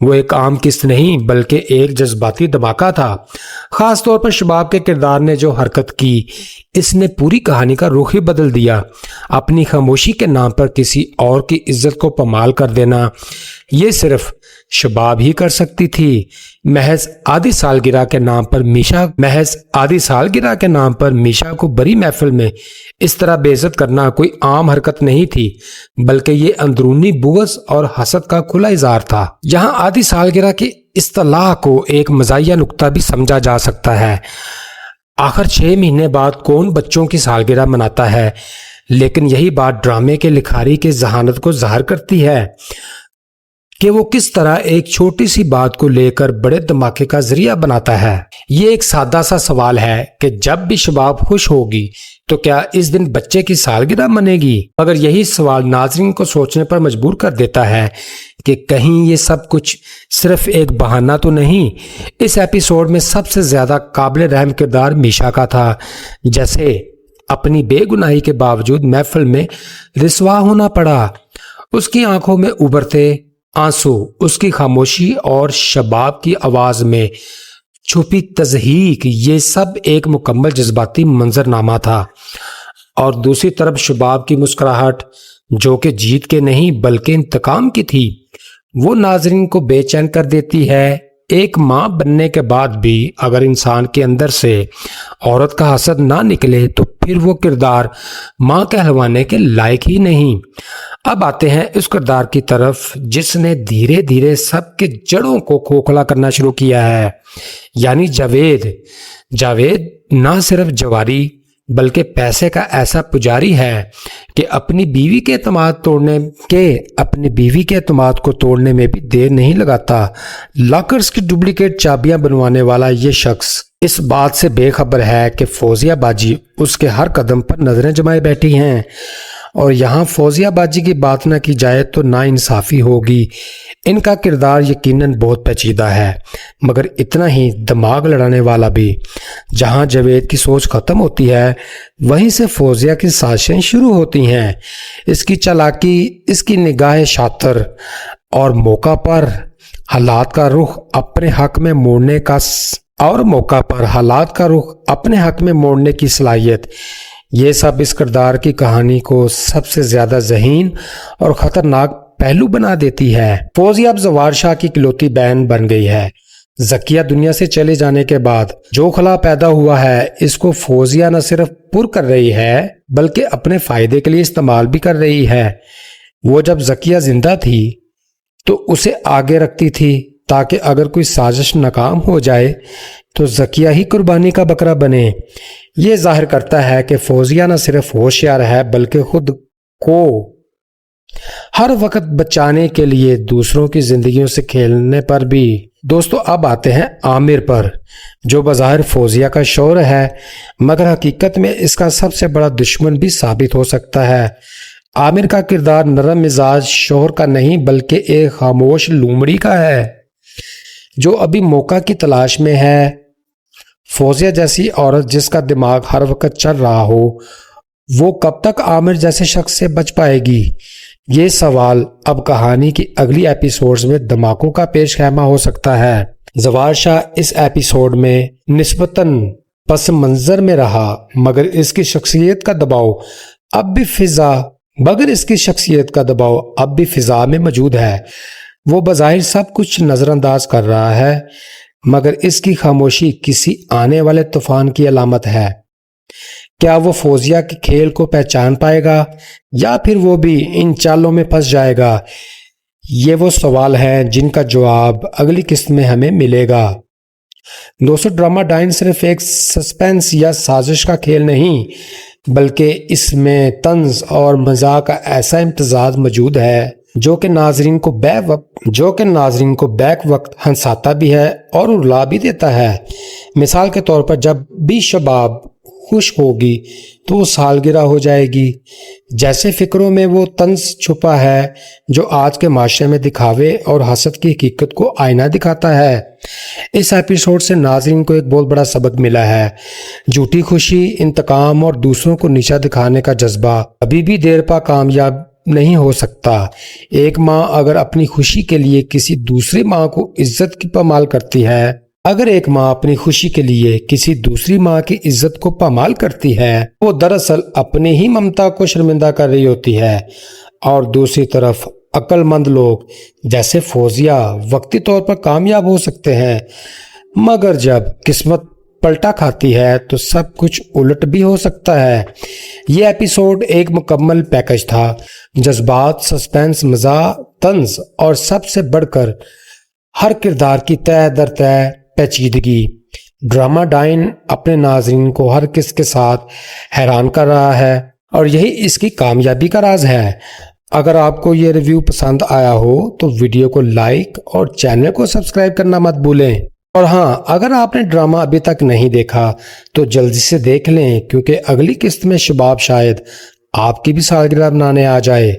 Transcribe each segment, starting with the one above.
وہ ایک عام قسط نہیں بلکہ ایک جذباتی دھماکہ تھا۔ خاص طور پر شباب کے کردار نے جو حرکت کی اس نے پوری کہانی کا رخ ہی بدل دیا۔ اپنی خاموشی کے نام پر کسی اور کی عزت کو پامال کر دینا یہ صرف شباب ہی کر سکتی تھی۔ محض آدھی سالگرہ کے نام پر میشا کو بڑی محفل میں اس طرح بے عزت کرنا کوئی عام حرکت نہیں تھی بلکہ یہ اندرونی بغض اور حسد کا کھلا اظہار تھا۔ یہاں آدھی سالگرہ کی اصطلاح کو ایک مزاحیہ نکتہ بھی سمجھا جا سکتا ہے۔ آخر 6 مہینے بعد کون بچوں کی سالگرہ مناتا ہے، لیکن یہی بات ڈرامے کے لکھاری کے ذہانت کو ظاہر کرتی ہے کہ وہ کس طرح ایک چھوٹی سی بات کو لے کر بڑے دھماکے کا ذریعہ بناتا ہے۔ یہ ایک سادہ سا سوال ہے کہ جب بھی شباب خوش ہوگی تو کیا اس دن بچے کی سالگرہ منے گی؟ مگر یہی سوال ناظرین کو سوچنے پر مجبور کر دیتا ہے کہ کہیں یہ سب کچھ صرف ایک بہانہ تو نہیں۔ اس ایپیسوڈ میں سب سے زیادہ قابل رحم کردار میشا کا تھا، جیسے اپنی بے گناہی کے باوجود محفل میں رسوا ہونا پڑا۔ اس کی آنکھوں میں ابھرتے آنسو، اس کی خاموشی اور شباب کی آواز میں چھپی تضحیک، یہ سب ایک مکمل جذباتی منظرنامہ تھا۔ اور دوسری طرف شباب کی مسکراہٹ جو کہ جیت کے نہیں بلکہ انتقام کی تھی، وہ ناظرین کو بے چین کر دیتی ہے۔ ایک ماں بننے کے بعد بھی اگر انسان کے اندر سے عورت کا حسد نہ نکلے تو پھر وہ کردار ماں کہلوانے کے لائق ہی نہیں۔ اب آتے ہیں اس کردار کی طرف جس نے دھیرے دھیرے سب کے جڑوں کو کھوکھلا کرنا شروع کیا ہے، یعنی جاوید۔ جاوید نہ صرف جواری بلکہ پیسے کا ایسا پجاری ہے کہ اپنی بیوی کے اعتماد کو توڑنے میں بھی دیر نہیں لگاتا۔ لاکرز کی ڈپلیکیٹ چابیاں بنوانے والا یہ شخص اس بات سے بے خبر ہے کہ فوزیہ باجی اس کے ہر قدم پر نظریں جمائے بیٹھی ہیں، اور یہاں فوزیہ باجی کی بات نہ کی جائے تو نا انصافی ہوگی۔ ان کا کردار یقیناً بہت پیچیدہ ہے مگر اتنا ہی دماغ لڑانے والا بھی۔ جہاں جاوید کی سوچ ختم ہوتی ہے وہیں سے فوزیہ کی سازشیں شروع ہوتی ہیں۔ اس کی چالاکی، اس کی نگاہ شاطر اور موقع پر حالات کا رخ اپنے حق میں موڑنے کی صلاحیت، یہ سب اس کردار کی کہانی کو سب سے زیادہ ذہین اور خطرناک پہلو بنا دیتی ہے۔ فوزیہ اب زوار شاہ کی اکلوتی بہن بن گئی ہے۔ زکیہ دنیا سے چلے جانے کے بعد جو خلا پیدا ہوا ہے اس کو فوزیہ نہ صرف پر کر رہی ہے بلکہ اپنے فائدے کے لیے استعمال بھی کر رہی ہے۔ وہ جب زکیہ زندہ تھی تو اسے آگے رکھتی تھی تاکہ اگر کوئی سازش ناکام ہو جائے تو زکیہ ہی قربانی کا بکرا بنے۔ یہ ظاہر کرتا ہے کہ فوزیہ نہ صرف ہوشیار ہے بلکہ خود کو ہر وقت بچانے کے لیے دوسروں کی زندگیوں سے کھیلنے پر بھی۔ دوستو اب آتے ہیں عامر پر، جو بظاہر فوزیہ کا شوہر ہے مگر حقیقت میں اس کا سب سے بڑا دشمن بھی ثابت ہو سکتا ہے۔ عامر کا کردار نرم مزاج شوہر کا نہیں بلکہ ایک خاموش لومڑی کا ہے جو ابھی موقع کی تلاش میں ہے۔ فوزیہ جیسی عورت جس کا دماغ ہر وقت چل رہا ہو، وہ کب تک عامر جیسے شخص سے بچ پائے گی؟ یہ سوال اب کہانی کی اگلی ایپیسوڈز میں دھماکوں کا پیش خیمہ ہو سکتا ہے۔ زوار شاہ اس ایپیسوڈ میں نسبتاً پس منظر میں رہا مگر اس کی شخصیت کا دباؤ اب بھی فضا میں موجود ہے۔ وہ بظاہر سب کچھ نظر انداز کر رہا ہے مگر اس کی خاموشی کسی آنے والے طوفان کی علامت ہے۔ کیا وہ فوزیہ کے کھیل کو پہچان پائے گا یا پھر وہ بھی ان چالوں میں پھنس جائے گا؟ یہ وہ سوال ہیں جن کا جواب اگلی قسط میں ہمیں ملے گا۔ دوستو ڈرامہ ڈائن صرف ایک سسپینس یا سازش کا کھیل نہیں بلکہ اس میں طنز اور مزاح کا ایسا امتزاج موجود ہے جو کہ ناظرین کو بیک وقت ہنساتا بھی ہے اور رلا بھی دیتا ہے۔ مثال کے طور پر جب بھی شباب خوش ہوگی تو وہ سالگرہ ہو جائے گی، جیسے فکروں میں وہ طنز چھپا ہے جو آج کے معاشرے میں دکھاوے اور حسد کی حقیقت کو آئینہ دکھاتا ہے۔ اس ایپیسوڈ سے ناظرین کو ایک بہت بڑا سبق ملا ہے۔ جھوٹی خوشی، انتقام اور دوسروں کو نیچا دکھانے کا جذبہ کبھی بھی دیر پا کامیاب نہیں ہو سکتا۔ ایک ماں اگر اپنی خوشی کے لیے کسی دوسری ماں کو عزت کی پامال کرتی ہے، اگر ایک ماں اپنی خوشی کے لیے کسی دوسری ماں کی عزت کو پامال کرتی ہے، وہ دراصل اپنی ہی ممتا کو شرمندہ کر رہی ہوتی ہے۔ اور دوسری طرف عقل مند لوگ جیسے فوزیہ وقتی طور پر کامیاب ہو سکتے ہیں، مگر جب قسمت پلٹا کھاتی ہے تو سب کچھ الٹ بھی ہو سکتا ہے۔ یہ ایپیسوڈ ایک مکمل پیکج تھا، جذبات، سسپینس، مزاح، طنز اور سب سے بڑھ کر ہر کردار کی تہ در تہ پیچیدگی۔ ڈرامہ ڈائن اپنے ناظرین کو ہر کس کے ساتھ حیران کر رہا ہے اور یہی اس کی کامیابی کا راز ہے۔ اگر آپ کو یہ ریویو پسند آیا ہو تو ویڈیو کو لائک اور چینل کو سبسکرائب کرنا مت بھولیں۔ اور ہاں، اگر آپ نے ڈرامہ ابھی تک نہیں دیکھا تو جلدی سے دیکھ لیں، کیونکہ اگلی قسط میں شباب شاید آپ کی بھی سالگرہ بنانے آ جائے۔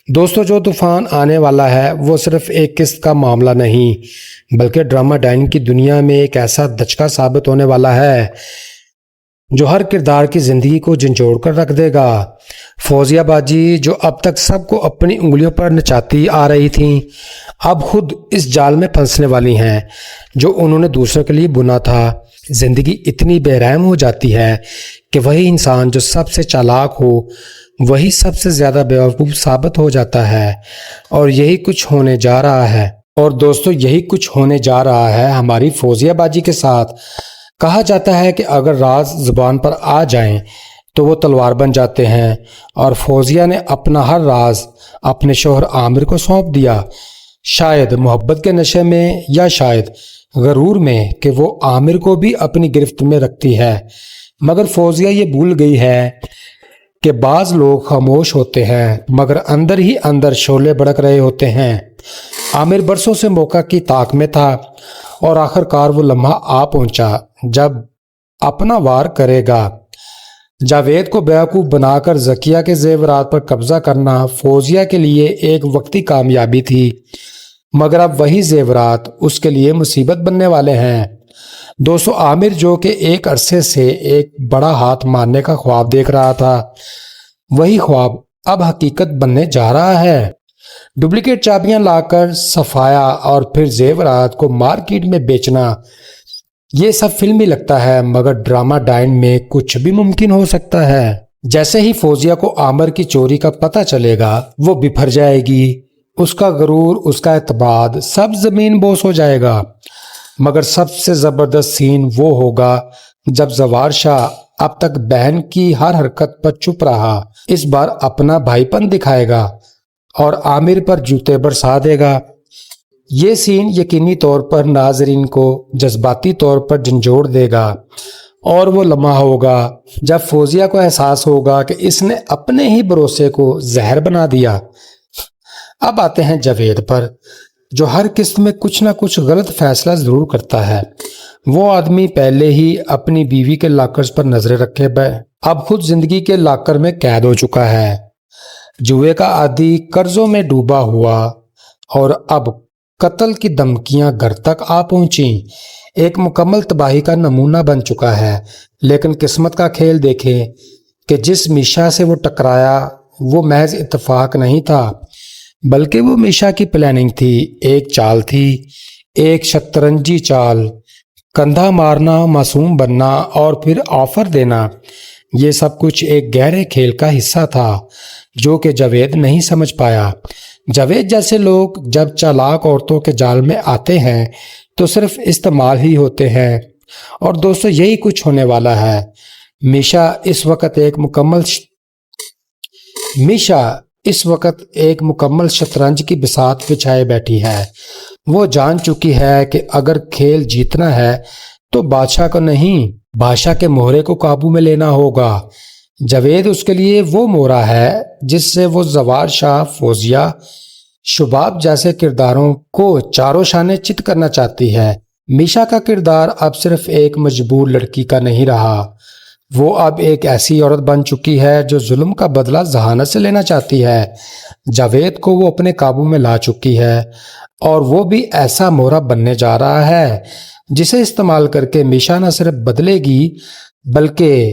دوستو، جو طوفان آنے والا ہے وہ صرف ایک قسط کا معاملہ نہیں، بلکہ ڈرامہ ڈائن کی دنیا میں ایک ایسا دھچکا ثابت ہونے والا ہے جو ہر کردار کی زندگی کو جھنجھوڑ کر رکھ دے گا۔ فوزیہ باجی، جو اب تک سب کو اپنی انگلیوں پر نچاتی آ رہی تھیں، اب خود اس جال میں پھنسنے والی ہیں جو انہوں نے دوسروں کے لیے بنا تھا۔ زندگی اتنی بے رحم ہو جاتی ہے کہ وہی انسان جو سب سے چالاک ہو وہی سب سے زیادہ بیوقوف ثابت ہو جاتا ہے، اور یہی کچھ ہونے جا رہا ہے۔ اور دوستو، یہی کچھ ہونے جا رہا ہے ہماری فوزیہ باجی کے ساتھ۔ کہا جاتا ہے کہ اگر راز زبان پر آ جائیں تو وہ تلوار بن جاتے ہیں، اور فوزیہ نے اپنا ہر راز اپنے شوہر عامر کو سونپ دیا، شاید محبت کے نشے میں یا شاید غرور میں کہ وہ عامر کو بھی اپنی گرفت میں رکھتی ہے۔ مگر فوزیہ یہ بھول گئی ہے کہ بعض لوگ خاموش ہوتے ہیں مگر اندر ہی اندر شعلے بھڑک رہے ہوتے ہیں۔ عامر برسوں سے موقع کی طاق میں تھا، اور آخر کار وہ لمحہ آ پہنچا جب اپنا وار کرے گا۔ جاوید کو بیوقوف بنا کر ذکیہ کے زیورات پر قبضہ کرنا فوزیہ کے لیے ایک وقتی کامیابی تھی، مگر اب وہی زیورات اس کے لیے مصیبت بننے والے ہیں۔ دوستو، عامر جو کہ ایک عرصے سے ایک بڑا ہاتھ مارنے کا خواب دیکھ رہا تھا، وہی خواب اب حقیقت بننے جا رہا ہے۔ ڈپلیکیٹ چابیاں لا کر صفایا اور پھر زیورات کو مارکیٹ میں بیچنا، یہ سب فلمی لگتا ہے، مگر ڈرامہ ڈائن میں کچھ بھی ممکن ہو سکتا ہے۔ جیسے ہی فوزیہ کو عامر کی چوری کا پتہ چلے گا، وہ بپھر جائے گی، اس کا غرور، اس کا اعتماد سب زمین بوس ہو جائے گا۔ مگر سب سے زبردست سین وہ ہوگا جب زوار شاہ اب تک بہن کی ہر حرکت پر چپ رہا، اس بار اپنا بھائی پن دکھائے گا اور عامر پر جوتے برسا دے گا۔ یہ سین یقینی طور پر ناظرین کو جذباتی طور پر جھنجھوڑ دے گا، اور وہ لمحہ ہوگا جب فوزیہ کو احساس ہوگا کہ اس نے اپنے ہی بھروسے کو زہر بنا دیا۔ اب آتے ہیں جاوید پر، جو ہر قسط میں کچھ نہ کچھ غلط فیصلہ ضرور کرتا ہے۔ وہ آدمی پہلے ہی اپنی بیوی کے لاکرز پر نظریں رکھے اب خود زندگی کے لاکر میں قید ہو چکا ہے، جوئے کا عادی، قرضوں میں ڈوبا ہوا، اور اب قتل کی دھمکیاں گھر تک آ پہنچیں۔ ایک مکمل تباہی کا نمونہ بن چکا ہے۔ لیکن قسمت کا کھیل دیکھیں کہ جس میشا سے وہ ٹکرایا وہ محض اتفاق نہیں تھا، بلکہ وہ میشا کی پلاننگ تھی، ایک چال تھی، ایک شطرنجی چال۔ کندھا مارنا، معصوم بننا اور پھر آفر دینا، یہ سب کچھ ایک گہرے کھیل کا حصہ تھا جو کہ جاوید نہیں سمجھ پایا۔ جاوید جیسے لوگ جب چالاک عورتوں کے جال میں آتے ہیں تو صرف استعمال ہی ہوتے ہیں، اور دوستو یہی کچھ ہونے والا ہے۔ میشا اس وقت ایک مکمل شطرنج کی بساط بچھائے بیٹھی ہے۔ وہ جان چکی ہے کہ اگر کھیل جیتنا ہے تو بادشاہ کو نہیں، بادشاہ کے مہرے کو قابو میں لینا ہوگا۔ جاوید اس کے لیے وہ مورا ہے جس سے وہ زوار شاہ، فوزیہ، شباب جیسے کرداروں کو چاروں شانے چت کرنا چاہتی ہے۔ میشا کا کردار اب صرف ایک مجبور لڑکی کا نہیں رہا، وہ اب ایک ایسی عورت بن چکی ہے جو ظلم کا بدلہ ذہانت سے لینا چاہتی ہے۔ جاوید کو وہ اپنے قابو میں لا چکی ہے، اور وہ بھی ایسا مورا بننے جا رہا ہے جسے استعمال کر کے میشا نہ صرف بدلے گی بلکہ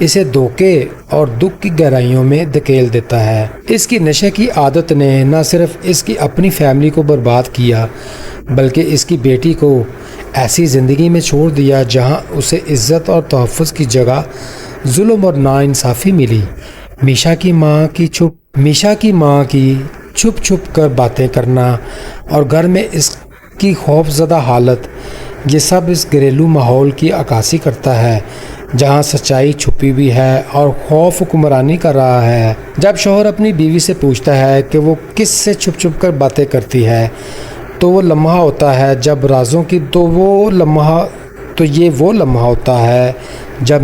اسے دھوکے اور دکھ کی گہرائیوں میں دھکیل دیتا ہے۔ اس کی نشے کی عادت نے نہ صرف اس کی اپنی فیملی کو برباد کیا بلکہ اس کی بیٹی کو ایسی زندگی میں چھوڑ دیا جہاں اسے عزت اور تحفظ کی جگہ ظلم اور ناانصافی ملی۔ میشا کی ماں کی چھپ چھپ کر باتیں کرنا اور گھر میں اس کی خوف زدہ حالت، یہ سب اس گھریلو ماحول کی عکاسی کرتا ہے جہاں سچائی چھپی ہوئی ہے اور خوف حکمرانی کر رہا ہے۔ جب شوہر اپنی بیوی سے پوچھتا ہے کہ وہ کس سے چھپ چھپ کر باتیں کرتی ہے تو وہ لمحہ ہوتا ہے جب رازوں کی یہ وہ لمحہ ہوتا ہے جب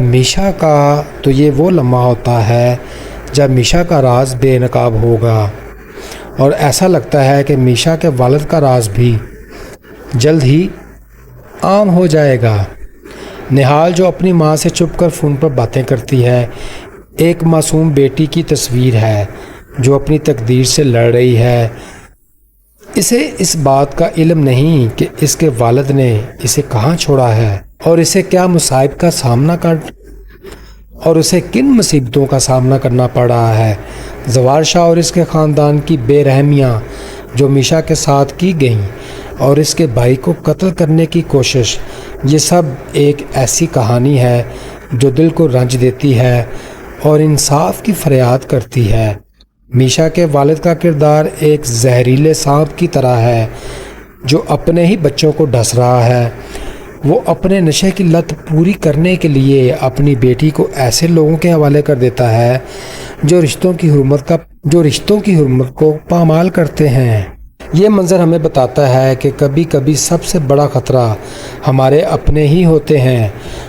میشا کا راز بے نقاب ہوگا، اور ایسا لگتا ہے کہ میشا کے والد کا راز بھی جلد ہی عام ہو جائے گا۔ نہال جو اپنی ماں سے چھپ کر فون پر باتیں کرتی ہے، ایک معصوم بیٹی کی تصویر ہے جو اپنی تقدیر سے لڑ رہی ہے۔ اسے اس بات کا علم نہیں کہ اس کے والد نے اسے کہاں چھوڑا ہے اور اسے کن مصیبتوں کا سامنا کرنا پڑ رہا ہے۔ زوار شاہ اور اس کے خاندان کی بے رحمیاں جو میشا کے ساتھ کی گئیں اور اس کے بھائی کو قتل کرنے کی کوشش، یہ سب ایک ایسی کہانی ہے جو دل کو رنج دیتی ہے اور انصاف کی فریاد کرتی ہے۔ میشا کے والد کا کردار ایک زہریلے سانپ کی طرح ہے جو اپنے ہی بچوں کو ڈس رہا ہے۔ وہ اپنے نشے کی لت پوری کرنے کے لیے اپنی بیٹی کو ایسے لوگوں کے حوالے کر دیتا ہے جو رشتوں کی حرمت کو پامال کرتے ہیں۔ یہ منظر ہمیں بتاتا ہے کہ کبھی کبھی سب سے بڑا خطرہ ہمارے اپنے ہی ہوتے ہیں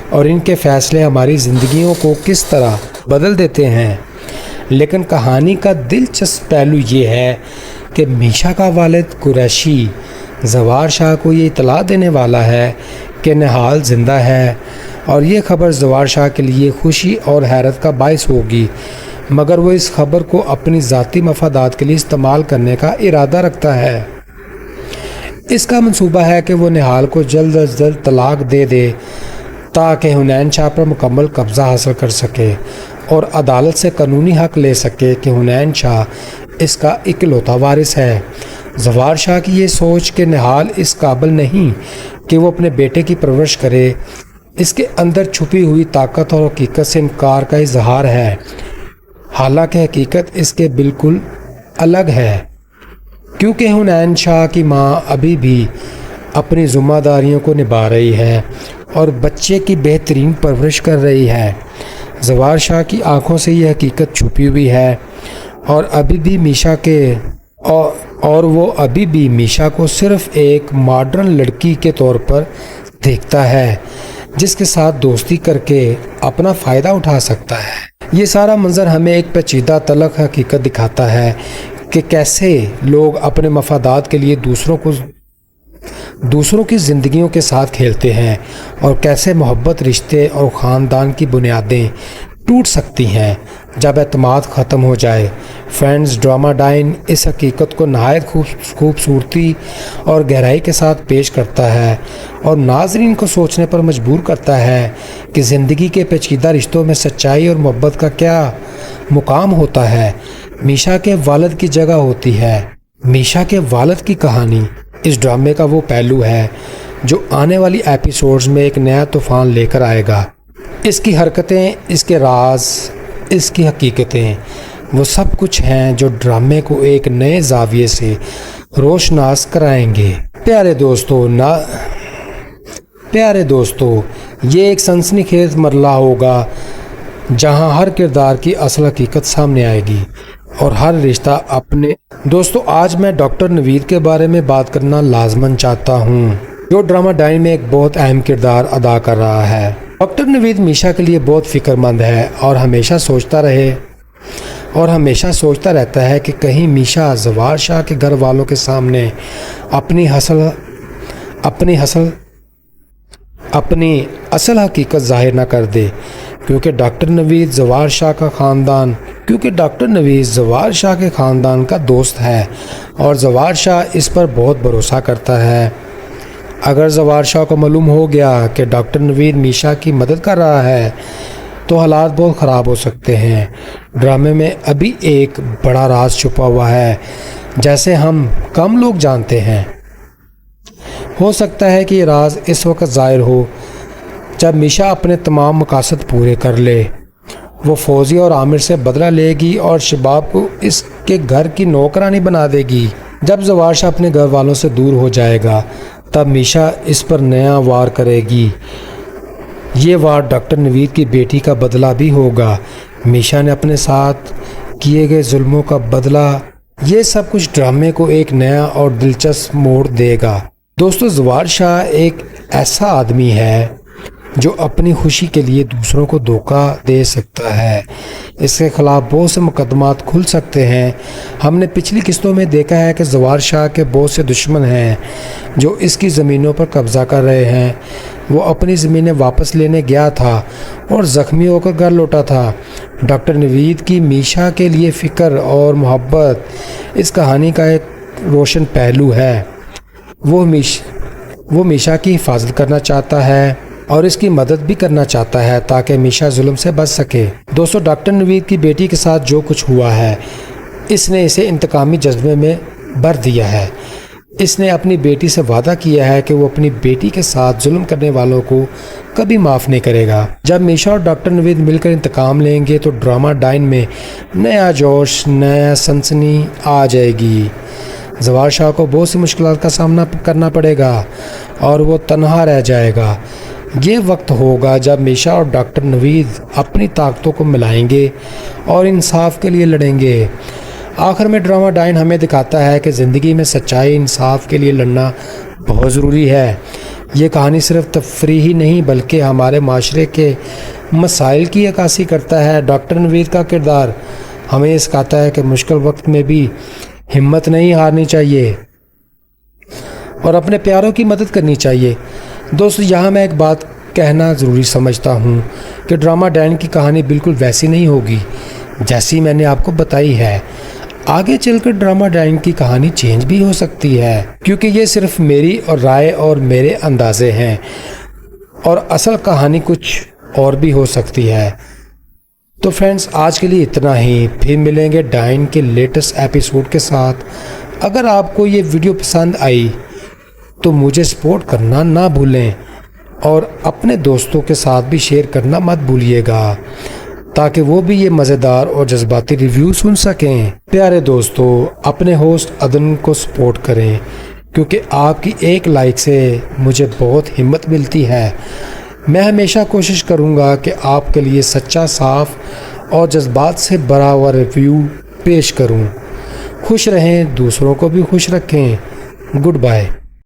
اور ان کے فیصلے ہماری زندگیوں کو کس طرح بدل دیتے ہیں۔ لیکن کہانی کا دلچسپ پہلو یہ ہے کہ میشا کا والد قریشی زوار شاہ کو یہ اطلاع دینے والا ہے کہ نہال زندہ ہے، اور یہ خبر زوار شاہ کے لیے خوشی اور حیرت کا باعث ہوگی، مگر وہ اس خبر کو اپنی ذاتی مفادات کے لیے استعمال کرنے کا ارادہ رکھتا ہے۔ اس کا منصوبہ ہے کہ وہ نہال کو جلد از جلد طلاق دے دے تاکہ حنین شاہ پر مکمل قبضہ حاصل کر سکے اور عدالت سے قانونی حق لے سکے کہ حنین شاہ اس کا اکلوتا وارث ہے۔ زوار شاہ کی یہ سوچ کہ نہال اس قابل نہیں کہ وہ اپنے بیٹے کی پرورش کرے، اس کے اندر چھپی ہوئی طاقت اور حقیقت سے انکار کا اظہار ہے، حالانکہ حقیقت اس کے بالکل الگ ہے، کیونکہ حنین شاہ کی ماں ابھی بھی اپنی ذمہ داریوں کو نبھا رہی ہے اور بچے کی بہترین پرورش کر رہی ہے۔ زوار شاہ کی آنکھوں سے یہ حقیقت چھپی ہوئی ہے اور وہ ابھی بھی میشا کو صرف ایک ماڈرن لڑکی کے طور پر دیکھتا ہے جس کے ساتھ دوستی کر کے اپنا فائدہ اٹھا سکتا ہے۔ یہ سارا منظر ہمیں ایک پیچیدہ تلخ حقیقت دکھاتا ہے کہ کیسے لوگ اپنے مفادات کے لیے دوسروں کی زندگیوں کے ساتھ کھیلتے ہیں اور کیسے محبت، رشتے اور خاندان کی بنیادیں ٹوٹ سکتی ہیں جب اعتماد ختم ہو جائے۔ فرینڈز ڈرامہ ڈائن اس حقیقت کو نہایت خوبصورتی اور گہرائی کے ساتھ پیش کرتا ہے اور ناظرین کو سوچنے پر مجبور کرتا ہے کہ زندگی کے پیچیدہ رشتوں میں سچائی اور محبت کا کیا مقام ہوتا ہے۔ میشا کے والد کی جگہ ہوتی ہے۔ میشا کے والد کی کہانی اس ڈرامے کا وہ پہلو ہے جو آنے والی ایپیسوڈز میں ایک نیا طوفان لے کر آئے گا۔ اس کی حرکتیں، اس کے راز، اس کی حقیقتیں، وہ سب کچھ ہیں جو ڈرامے کو ایک نئے زاویے سے روشناس کرائیں گے۔ پیارے دوستو، یہ ایک سنسنی خیز مرحلہ ہوگا جہاں ہر کردار کی اصل حقیقت سامنے آئے گی اور ہر رشتہ آج میں ڈاکٹر نوید کے بارے میں بات کرنا لازماً چاہتا ہوں، جو ڈرامہ ڈائن میں ایک بہت اہم کردار ادا کر رہا ہے۔ ڈاکٹر نوید میشا کے لیے بہت فکر مند ہے اور ہمیشہ سوچتا رہتا ہے کہ کہیں میشا زوار شاہ کے گھر والوں کے سامنے اپنی اصل حقیقت ظاہر نہ کر دے، کیونکہ ڈاکٹر نوید زوار شاہ کے خاندان کا دوست ہے اور زوار شاہ اس پر بہت بھروسہ کرتا ہے۔ اگر زوار شاہ کو معلوم ہو گیا کہ ڈاکٹر نوید میشا کی مدد کر رہا ہے تو حالات بہت خراب ہو سکتے ہیں۔ ڈرامے میں ابھی ایک بڑا راز چھپا ہوا ہے جیسے ہم کم لوگ جانتے ہیں۔ ہو سکتا ہے کہ یہ راز اس وقت ظاہر ہو جب میشا اپنے تمام مقاصد پورے کر لے۔ وہ فوزی اور عامر سے بدلہ لے گی اور شباب کو اس کے گھر کی نوکرانی بنا دے گی۔ جب زوار شاہ اپنے گھر والوں سے دور ہو جائے گا تب میشا اس پر نیا وار کرے گی۔ یہ وار ڈاکٹر نوید کی بیٹی کا بدلہ بھی ہوگا۔ میشا نے اپنے ساتھ کیے گئے ظلموں کا بدلہ، یہ سب کچھ ڈرامے کو ایک نیا اور دلچسپ موڑ دے گا۔ دوستو، زوار شاہ ایک ایسا آدمی ہے جو اپنی خوشی کے لیے دوسروں کو دھوکہ دے سکتا ہے۔ اس کے خلاف بہت سے مقدمات کھل سکتے ہیں۔ ہم نے پچھلی قسطوں میں دیکھا ہے کہ زوار شاہ کے بہت سے دشمن ہیں جو اس کی زمینوں پر قبضہ کر رہے ہیں۔ وہ اپنی زمینیں واپس لینے گیا تھا اور زخمی ہو کر گھر لوٹا تھا۔ ڈاکٹر نوید کی میشا کے لیے فکر اور محبت اس کہانی کا ایک روشن پہلو ہے۔ وہ میشا کی حفاظت کرنا چاہتا ہے اور اس کی مدد بھی کرنا چاہتا ہے تاکہ میشا ظلم سے بچ سکے۔ دوستو، ڈاکٹر نوید کی بیٹی کے ساتھ جو کچھ ہوا ہے اس نے اسے انتقامی جذبے میں بھر دیا ہے۔ اس نے اپنی بیٹی سے وعدہ کیا ہے کہ وہ اپنی بیٹی کے ساتھ ظلم کرنے والوں کو کبھی معاف نہیں کرے گا۔ جب میشا اور ڈاکٹر نوید مل کر انتقام لیں گے تو ڈرامہ ڈائن میں نیا جوش، نیا سنسنی آ جائے گی۔ زوار شاہ کو بہت سی مشکلات کا سامنا کرنا پڑے گا اور وہ تنہا رہ جائے گا۔ یہ وقت ہوگا جب میشا اور ڈاکٹر نوید اپنی طاقتوں کو ملائیں گے اور انصاف کے لیے لڑیں گے۔ آخر میں ڈرامہ ڈائن ہمیں دکھاتا ہے کہ زندگی میں سچائی، انصاف کے لیے لڑنا بہت ضروری ہے۔ یہ کہانی صرف تفریحی نہیں بلکہ ہمارے معاشرے کے مسائل کی عکاسی کرتا ہے۔ ڈاکٹر نوید کا کردار ہمیں یہ سکھاتا ہے کہ مشکل وقت میں بھی ہمت نہیں ہارنی چاہیے اور اپنے پیاروں کی مدد کرنی چاہیے۔ دوستو، یہاں میں ایک بات کہنا ضروری سمجھتا ہوں کہ ڈرامہ ڈائن کی کہانی بالکل ویسی نہیں ہوگی جیسی میں نے آپ کو بتائی ہے۔ آگے چل کر ڈرامہ ڈائن کی کہانی چینج بھی ہو سکتی ہے، کیونکہ یہ صرف میری اور رائے اور میرے اندازے ہیں اور اصل کہانی کچھ اور بھی ہو سکتی ہے۔ تو فرینڈز، آج کے لیے اتنا ہی، پھر ملیں گے ڈائن کے لیٹسٹ ایپیسوڈ کے ساتھ۔ اگر آپ کو یہ ویڈیو پسند آئی تو مجھے سپورٹ کرنا نہ بھولیں اور اپنے دوستوں کے ساتھ بھی شیئر کرنا مت بھولیے گا تاکہ وہ بھی یہ مزیدار اور جذباتی ریویو سن سکیں۔ پیارے دوستو، اپنے ہوسٹ عدن کو سپورٹ کریں کیونکہ آپ کی ایک لائک سے مجھے بہت ہمت ملتی ہے۔ میں ہمیشہ کوشش کروں گا کہ آپ کے لیے سچا، صاف اور جذبات سے بھرا ہوا ریویو پیش کروں۔ خوش رہیں، دوسروں کو بھی خوش رکھیں۔ Good bye.